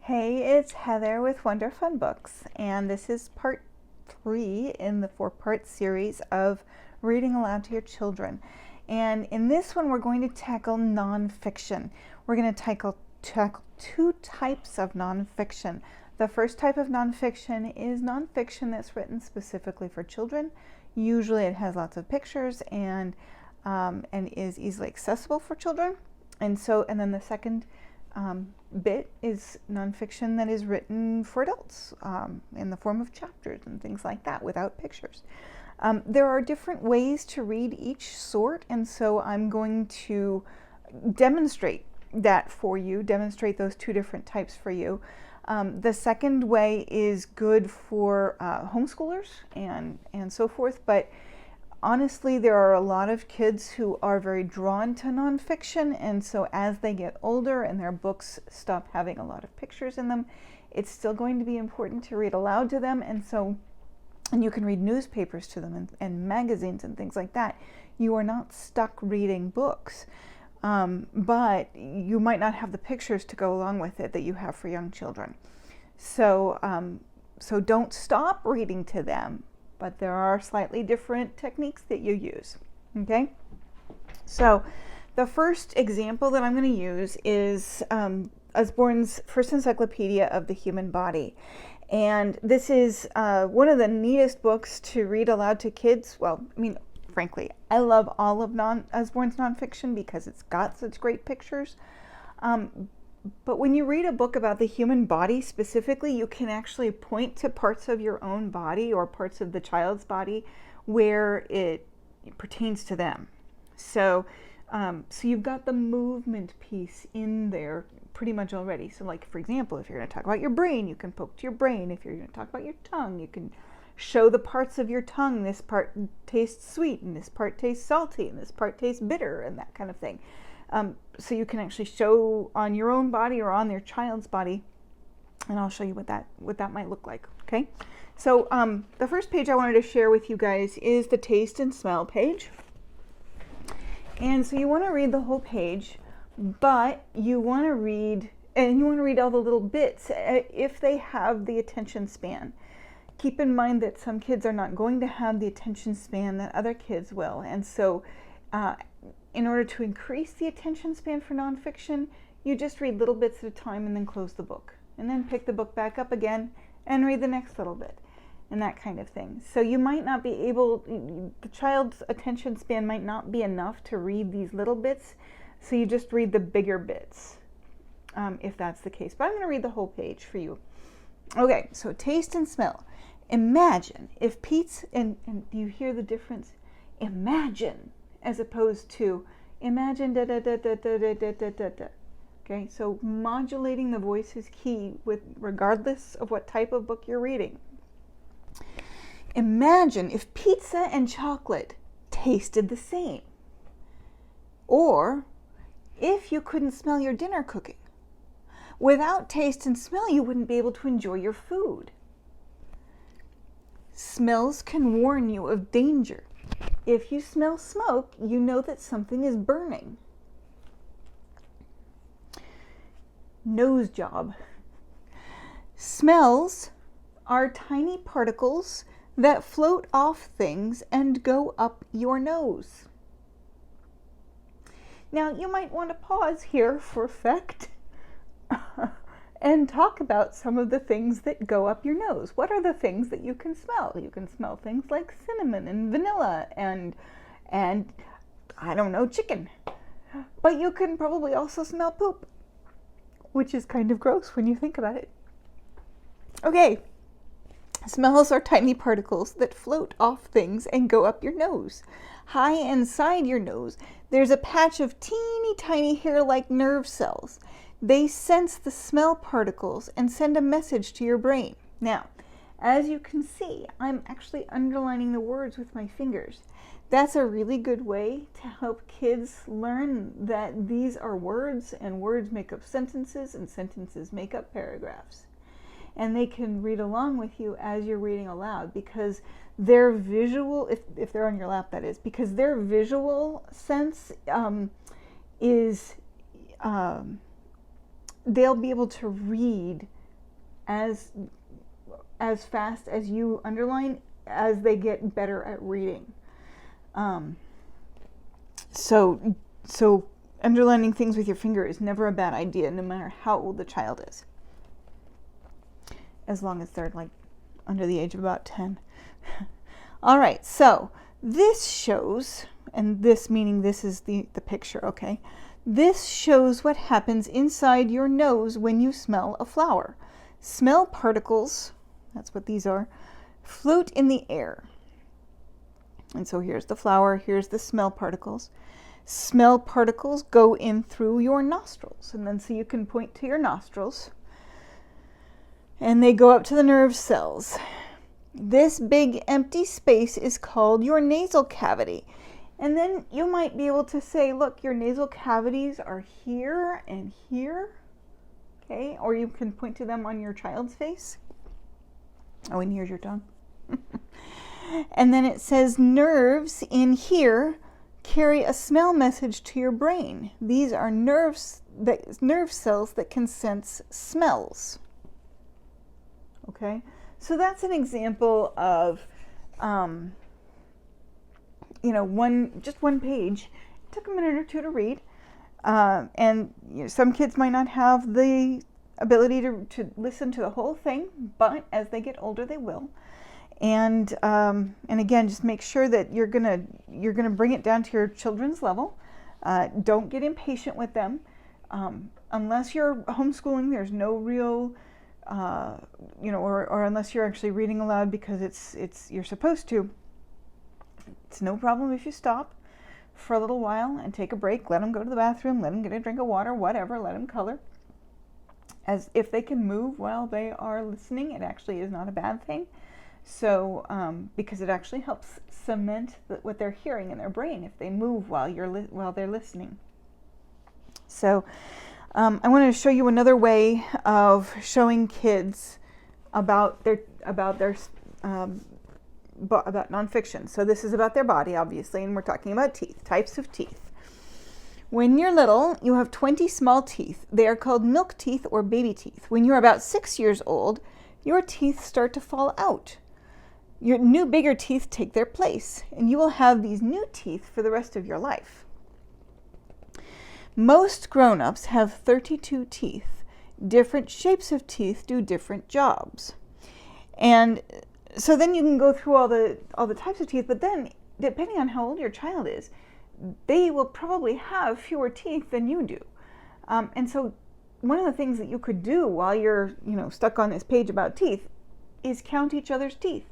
Hey, it's Heather with Wonder Fun Books, and this is part 3 in the 4-part series of reading aloud to your children. And in this one, we're going to tackle nonfiction. We're going to tackle 2 types of nonfiction. The first type of nonfiction is nonfiction that's written specifically for children. Usually it has lots of pictures and is easily accessible for children. And then the second bit is nonfiction that is written for adults in the form of chapters and things like that without pictures. There are different ways to read each sort, and so I'm going to demonstrate that for you, demonstrate those 2 different types for you. The second way is good for homeschoolers and so forth, but honestly, there are a lot of kids who are very drawn to nonfiction, and so as they get older and their books stop having a lot of pictures in them, it's still going to be important to read aloud to them, and you can read newspapers to them and magazines and things like that. You are not stuck reading books, but you might not have the pictures to go along with it that you have for young children. So don't stop reading to them, but there are slightly different techniques that you use. Okay, so the first example that I'm going to use is Usborne's First Encyclopedia of the Human Body, and this is one of the neatest books to read aloud to kids. Well, I mean, frankly, I love all of Usborne's nonfiction because it's got such great pictures. But when you read a book about the human body specifically, you can actually point to parts of your own body or parts of the child's body where it pertains to them. So you've got the movement piece in there pretty much already. So like, for example, if you're going to talk about your brain, you can poke to your brain. If you're going to talk about your tongue, you can show the parts of your tongue. This part tastes sweet, and this part tastes salty, and this part tastes bitter, and that kind of thing. So you can actually show on your own body or on their child's body, and I'll show you what that might look like. Okay, so the first page I wanted to share with you guys is the taste and smell page, and so you want to read the whole page, but you want to read all the little bits if they have the attention span. Keep in mind that some kids are not going to have the attention span that other kids will, and so in order to increase the attention span for nonfiction, you just read little bits at a time and then close the book. And then pick the book back up again and read the next little bit, and that kind of thing. So you might not be able, the child's attention span might not be enough to read these little bits, so you just read the bigger bits, if that's the case. But I'm going to read the whole page for you. Okay, so taste and smell. Imagine if pizza, and do you hear the difference? Imagine, as opposed to imagine da da da da da da da da da da. Okay, so modulating the voice is key regardless of what type of book you're reading. Imagine if pizza and chocolate tasted the same. Or if you couldn't smell your dinner cooking. Without taste and smell, you wouldn't be able to enjoy your food. Smells can warn you of danger. If you smell smoke, you know that something is burning. Nose job. Smells are tiny particles that float off things and go up your nose. Now, you might want to pause here for effect and talk about some of the things that go up your nose. What are the things that you can smell? You can smell things like cinnamon and vanilla and I don't know, chicken. But you can probably also smell poop, which is kind of gross when you think about it. Okay, smells are tiny particles that float off things and go up your nose. High inside your nose, there's a patch of teeny tiny hair-like nerve cells. They sense the smell particles and send a message to your brain. Now, as you can see, I'm actually underlining the words with my fingers. That's a really good way to help kids learn that these are words, and words make up sentences, and sentences make up paragraphs. And they can read along with you as you're reading aloud, because their visual, if they're on your lap, that is, because their visual sense is they'll be able to read as fast as you underline as they get better at reading. So underlining things with your finger is never a bad idea, no matter how old the child is, as long as they're like under the age of about 10. All right, so this shows, and this meaning this is the picture, okay? This shows what happens inside your nose when you smell a flower. Smell particles, that's what these are, float in the air. And so here's the flower, here's the smell particles. Smell particles go in through your nostrils. And then so you can point to your nostrils. And they go up to the nerve cells. This big empty space is called your nasal cavity. And then you might be able to say, look, your nasal cavities are here and here. Okay, or you can point to them on your child's face. Oh, and here's your tongue. And then it says nerves in here carry a smell message to your brain. These are nerve cells that can sense smells. Okay, so that's an example of, just one page. It took a minute or two to read. And some kids might not have the ability to listen to the whole thing, but as they get older, they will. And again, just make sure that you're gonna bring it down to your children's level. Don't get impatient with them. Unless you're homeschooling, there's no real, or unless you're actually reading aloud because you're supposed to. It's no problem if you stop for a little while and take a break. Let them go to the bathroom. Let them get a drink of water. Whatever. Let them color. As if they can move while they are listening, it actually is not a bad thing. So, because it actually helps cement what they're hearing in their brain if they move while they're listening. So, I wanted to show you another way of showing kids about nonfiction. So this is about their body, obviously, and we're talking about teeth, types of teeth. When you're little, you have 20 small teeth. They are called milk teeth or baby teeth. When you're about 6 years old, your teeth start to fall out. Your new bigger teeth take their place, and you will have these new teeth for the rest of your life. Most grown-ups have 32 teeth. Different shapes of teeth do different jobs. And so then you can go through all the types of teeth, but then depending on how old your child is, they will probably have fewer teeth than you do. And so one of the things that you could do while you're stuck on this page about teeth is count each other's teeth.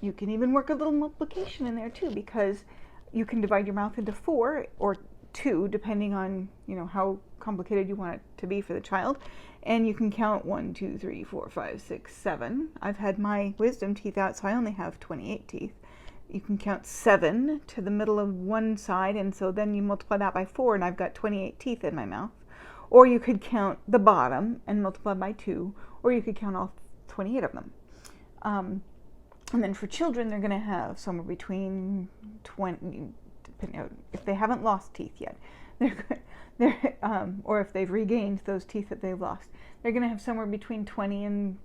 You can even work a little multiplication in there too, because you can divide your mouth into 4 or 2, depending on how complicated you want it to be for the child. And you can count 1, 2, 3, 4, 5, 6, 7. I've had my wisdom teeth out, so I only have 28 teeth. You can count 7 to the middle of one side, and so then you multiply that by 4, and I've got 28 teeth in my mouth. Or you could count the bottom and multiply by 2, or you could count all 28 of them. And then for children, they're going to have somewhere between 20, depending if they haven't lost teeth yet, or if they've regained those teeth that they've lost, they're going to have somewhere between 20 and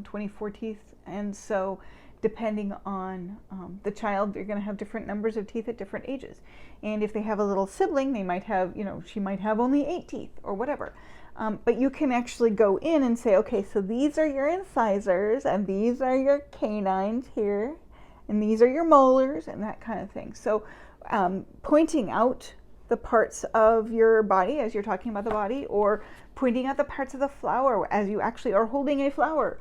24 teeth. And so depending on the child, they're going to have different numbers of teeth at different ages. And if they have a little sibling, they might have, she might have only 8 teeth or whatever. But you can actually go in and say, okay, so these are your incisors, and these are your canines here, and these are your molars, and that kind of thing. So pointing out the parts of your body as you're talking about the body, or pointing out the parts of the flower as you actually are holding a flower,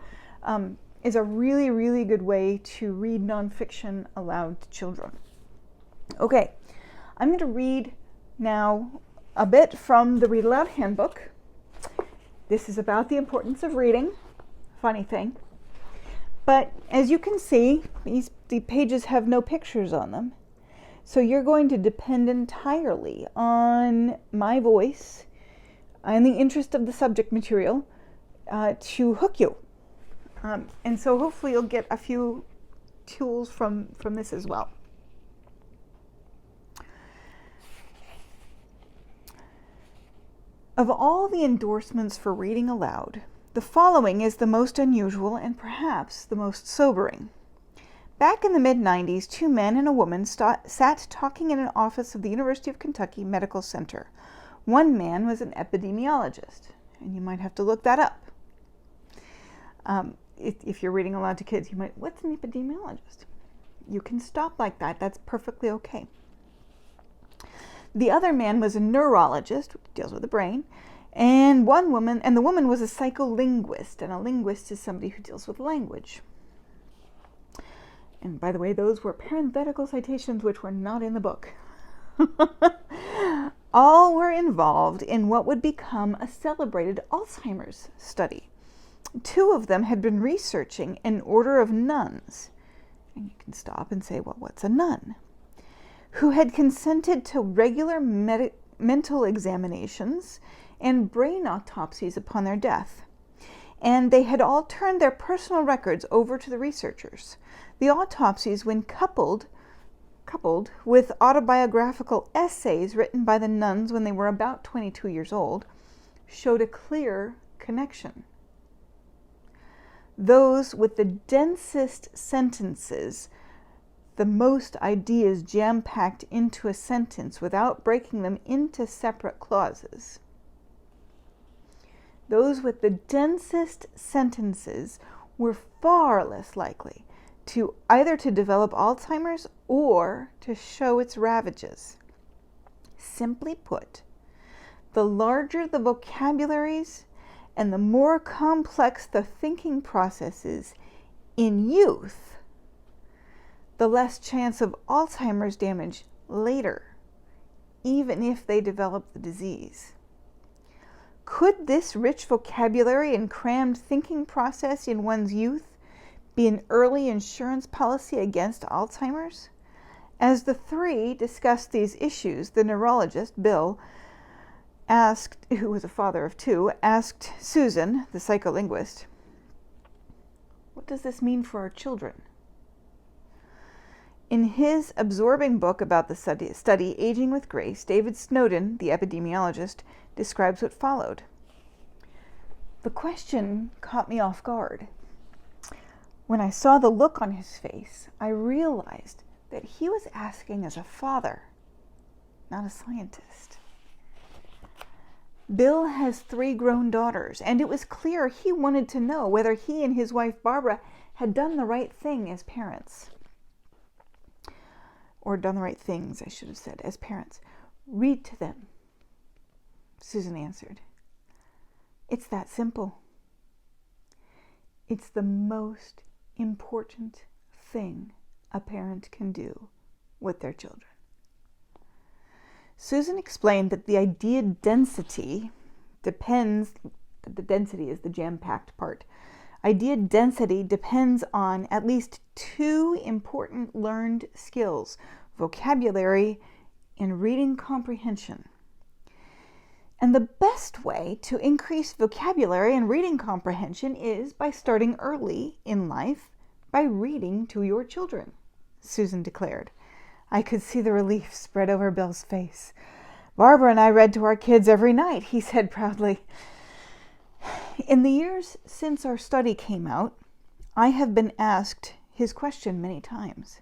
is a really, really good way to read nonfiction aloud to children. Okay, I'm going to read now a bit from the Read Aloud Handbook. This is about the importance of reading. Funny thing. But as you can see, the pages have no pictures on them. So you're going to depend entirely on my voice and the interest of the subject material to hook you. And so hopefully you'll get a few tools from this as well. Of all the endorsements for reading aloud, The following is the most unusual and perhaps the most sobering. Back in the mid-90s, 2 men and a woman sat talking in an office of the University of Kentucky Medical Center. One man was an epidemiologist, and you might have to look that up. If you're reading aloud to kids, you might, what's an epidemiologist? You can stop like that. That's perfectly okay. The other man was a neurologist, which deals with the brain, and the woman was a psycholinguist, and a linguist is somebody who deals with language. And by the way, those were parenthetical citations which were not in the book. All were involved in what would become a celebrated Alzheimer's study. 2 of them had been researching an order of nuns, and you can stop and say, well, what's a nun? Who had consented to regular mental examinations and brain autopsies upon their death. And they had all turned their personal records over to the researchers. The autopsies, when coupled with autobiographical essays written by the nuns when they were about 22 years old, showed a clear connection. Those with the densest sentences, the most ideas jam-packed into a sentence without breaking them into separate clauses. Those with the densest sentences were far less likely to either to develop Alzheimer's or to show its ravages. Simply put, the larger the vocabularies and the more complex the thinking processes in youth, the less chance of Alzheimer's damage later, even if they develop the disease. Could this rich vocabulary and crammed thinking process in one's youth be an early insurance policy against Alzheimer's? As the 3 discussed these issues, the neurologist, Bill, who was a father of 2, asked Susan, the psycholinguist, what does this mean for our children? In his absorbing book about the study, Aging with Grace, David Snowden, the epidemiologist, describes what followed. The question caught me off guard. When I saw the look on his face, I realized that he was asking as a father, not a scientist. Bill has 3 grown daughters, and it was clear he wanted to know whether he and his wife Barbara had done the right thing as parents. Or done the right things, I should have said, as parents. Read to them, Susan answered. It's that simple. It's the most important thing a parent can do with their children. Susan explained that the idea density depends, the density is the jam-packed part. Idea density depends on at least 2 important learned skills, vocabulary and reading comprehension. And the best way to increase vocabulary and reading comprehension is by starting early in life by reading to your children, Susan declared. I could see the relief spread over Bill's face. Barbara and I read to our kids every night, he said proudly. In the years since our study came out, I have been asked his question many times.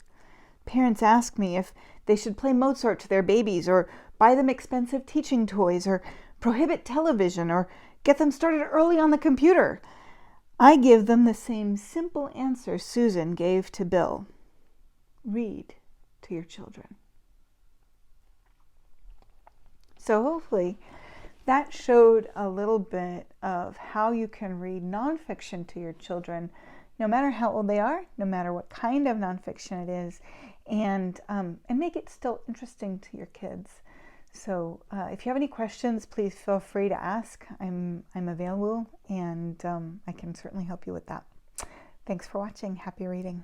Parents ask me if they should play Mozart to their babies, or buy them expensive teaching toys, or prohibit television, or get them started early on the computer. I give them the same simple answer Susan gave to Bill. Read to your children. So hopefully that showed a little bit of how you can read nonfiction to your children, no matter how old they are, no matter what kind of nonfiction it is, and make it still interesting to your kids. So if you have any questions, please feel free to ask. I'm available, and I can certainly help you with that. Thanks for watching. Happy reading.